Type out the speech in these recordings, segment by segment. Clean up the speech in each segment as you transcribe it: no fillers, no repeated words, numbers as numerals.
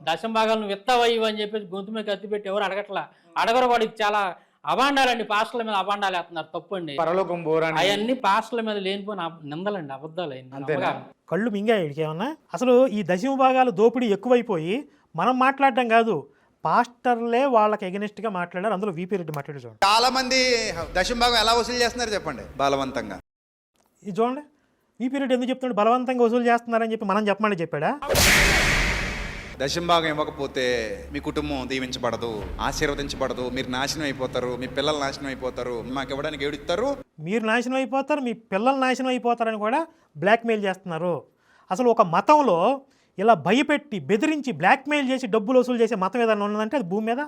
దశం భాగాలు నువ్వు ఇస్తావా ఇవి అని చెప్పేసి గొంతు మీద కత్తి పెట్టి ఎవరు అడగట్లా. అడగరు కూడా. ఇది చాలా అబాండాలండి. పాస్టర్ల మీద అబాండాలు వేస్తున్నారు. తప్పండి. పరలోకం బోరాని అవన్నీ పాస్టర్ల మీద లేనిపోయిన నిందలండి, అబద్ధాలు. అంతేనా? కళ్ళు మింగాయి ఏమన్నా. అసలు ఈ దశమ భాగాలు దోపిడీ ఎక్కువైపోయి మనం మాట్లాడడం కాదు, పాస్టర్లే వాళ్ళకి ఎగనెస్ట్గా మాట్లాడారు. అందులో వీపీ రెడ్డి మాట్లాడారు. చూడండి, చాలా మంది దశమ భాగం ఎలా వసూలు చేస్తున్నారు చెప్పండి, బలవంతంగా. ఇది చూడండి, వీపీ రెడ్డి ఎందుకు చెప్తున్నాడు బలవంతంగా వసూలు చేస్తున్నారని చెప్పి మనం చెప్పమని చెప్పాడా? దశమ భాగం ఇవ్వకపోతే మీ కుటుంబం దీవించబడదు, ఆశీర్వదించబడదు, మీరు నాశనం అయిపోతారు, మీ పిల్లలు నాశనం అయిపోతారు, మాకు ఇవ్వడానికి ఏడుస్తారు, మీరు నాశనం అయిపోతారు, మీ పిల్లలు నాశనం అయిపోతారని కూడా బ్లాక్మెయిల్ చేస్తున్నారు. అసలు ఒక మతంలో ఇలా భయపెట్టి బెదిరించి బ్లాక్మెయిల్ చేసి డబ్బులు వసూలు చేసే మతం ఏదైనా ఉన్నదంటే అది భూమి మీద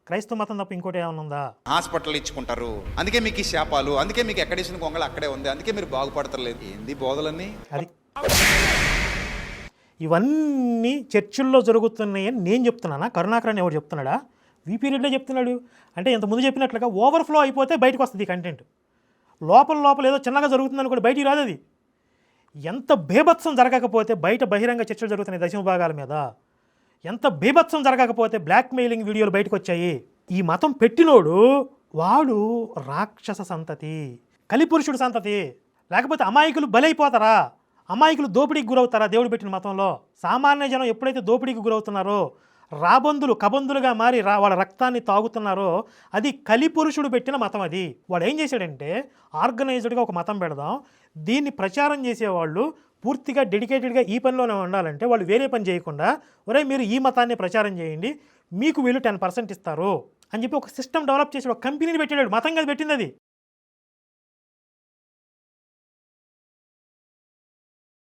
క్రైస్తవ మతం తప్ప ఇంకోటి ఏమైనా ఉందా? హాస్పిటల్ ఇచ్చుకుంటారు, అందుకే మీకు ఈ శాపాలు, అందుకే మీకు ఎక్కడేసిన కొంగలు అక్కడే ఉంది, అందుకే మీరు బాగుపడతలేదు. ఏంది బోధలన్నీ? అది ఇవన్నీ చర్చిల్లో జరుగుతున్నాయని నేను చెప్తున్నానా? కరుణాకర్ అని ఎవరు చెప్తున్నాడా? వీపీ రెడ్డి చెప్తున్నాడు. అంటే ఇంతకుముందు చెప్పినట్లుగా ఓవర్ఫ్లో అయిపోతే బయటకు వస్తుంది కంటెంట్. లోపల ఏదో చిన్నగా జరుగుతుందని కూడా బయటికి రాదు. అది ఎంత బేభత్సం జరగకపోతే బయట బహిరంగ చర్చలు జరుగుతున్నాయి దశమ భాగాల మీద, ఎంత బేభత్సం జరగకపోతే బ్లాక్మెయిలింగ్ వీడియోలు బయటకు వచ్చాయి. ఈ మతం పెట్టినోడు వాడు రాక్షస సంతతి, కలిపురుషుడు సంతతి. లేకపోతే అమాయకులు బలైపోతారా? అమాయకులు దోపిడీకి గురవుతారా? దేవుడు పెట్టిన మతంలో సామాన్య జనం ఎప్పుడైతే దోపిడీకి గురవుతున్నారో, రాబందులు కబందులుగా మారి వాళ్ళ రక్తాన్ని తాగుతున్నారో, అది కలిపురుషుడు పెట్టిన మతం. అది వాడు ఏం చేశాడంటే ఆర్గనైజ్డ్గా ఒక మతం పెడదాం, దీన్ని ప్రచారం చేసేవాళ్ళు పూర్తిగా డెడికేటెడ్గా ఈ పనిలోనే ఉండాలంటే వాళ్ళు వేరే పని చేయకుండా, ఒరే మీరు ఈ మతాన్ని ప్రచారం చేయండి, మీకు వీళ్ళు 10% ఇస్తారు అని చెప్పి ఒక సిస్టమ్ డెవలప్ చేసి ఒక కంపెనీని పెట్టాడు. మతం కదా పెట్టింది అది.